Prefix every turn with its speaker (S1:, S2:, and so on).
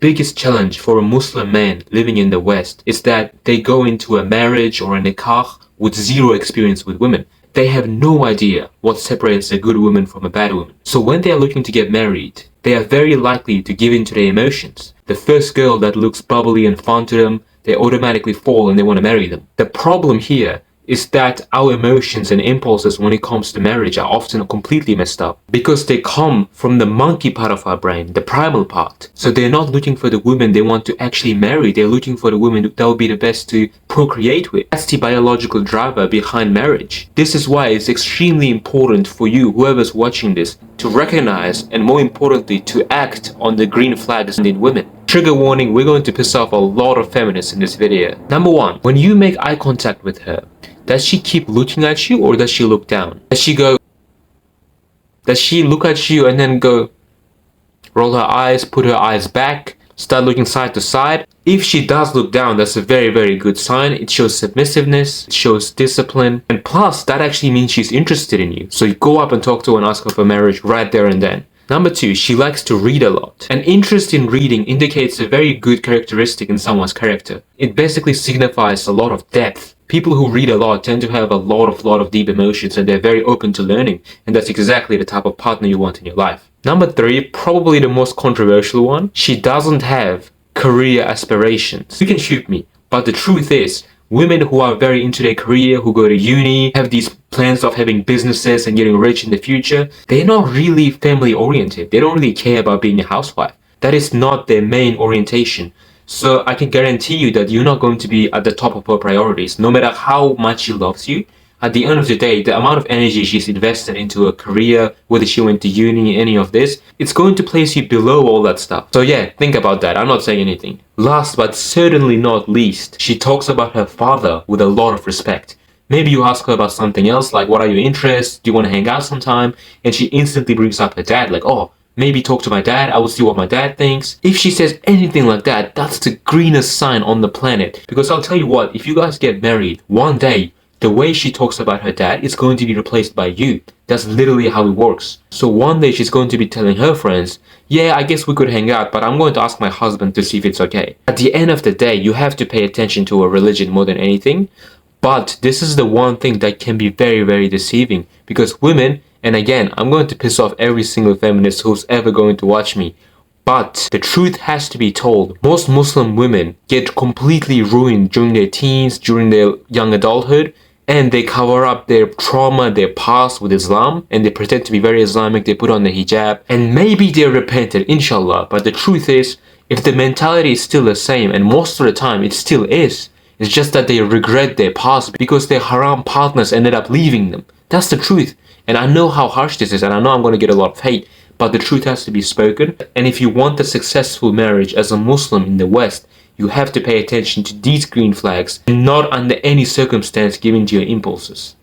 S1: biggest challenge for a Muslim man living in the West is that they go into a marriage or a nikah with zero experience with women. They have no idea what separates a good woman from a bad woman. So when they are looking to get married, they are very likely to give in to their emotions. The first girl that looks bubbly and fun to them, they automatically fall and they want to marry them. The problem here is that our emotions and impulses when it comes to marriage are often completely messed up because they come from the monkey part of our brain, the primal part. So they're not looking for the woman they want to actually marry, they're looking for the woman that will be the best to procreate with. That's the biological driver behind marriage. This is why it's extremely important for you, whoever's watching this, to recognize and more importantly to act on the green flags in women. Trigger warning, we're going to piss off a lot of feminists in this video. Number one, when you make eye contact with her, does she keep looking at you or does she look down? Does she look at you and then go, roll her eyes, put her eyes back, start looking side to side? If she does look down, that's a very, very good sign. It shows submissiveness, it shows discipline, and plus that actually means she's interested in you. So you go up and talk to her and ask her for marriage right there and then. Number two, she likes to read a lot. An interest in reading indicates a very good characteristic in someone's character. It basically signifies a lot of depth. People who read a lot tend to have a lot of deep emotions and they're very open to learning, and that's exactly the type of partner you want in your life. Number three, probably the most controversial one, she doesn't have career aspirations. You can shoot me, but the truth is, women who are very into their career, who go to uni, have these plans of having businesses and getting rich in the future, they're not really family oriented. They don't really care about being a housewife. That is not their main orientation. So I can guarantee you that you're not going to be at the top of her priorities. No matter how much she loves you, at the end of the day, the amount of energy she's invested into a career, whether she went to uni, any of this, it's going to place you below all that stuff. So yeah, think about that. I'm not saying anything. Last but certainly not least, she talks about her father with a lot of respect. Maybe you ask her about something else, like what are your interests? Do you want to hang out sometime? And she instantly brings up her dad, like, oh, maybe talk to my dad, I will see what my dad thinks. If she says anything like that, that's the greenest sign on the planet. Because I'll tell you what, if you guys get married, one day, the way she talks about her dad is going to be replaced by you. That's literally how it works. So one day she's going to be telling her friends, yeah, I guess we could hang out, but I'm going to ask my husband to see if it's okay. At the end of the day, you have to pay attention to a religion more than anything. But this is the one thing that can be very, very deceiving. Because women, and again, I'm going to piss off every single feminist who's ever going to watch me, but the truth has to be told. Most Muslim women get completely ruined during their teens, during their young adulthood, and they cover up their trauma, their past with Islam, and they pretend to be very Islamic, they put on the hijab, and maybe they repented, inshallah. But the truth is, if the mentality is still the same, and most of the time it still is, it's just that they regret their past because their haram partners ended up leaving them. That's the truth. And I know how harsh this is, and I know I'm going to get a lot of hate, but the truth has to be spoken. And if you want a successful marriage as a Muslim in the West, you have to pay attention to these green flags and not under any circumstance give in to your impulses.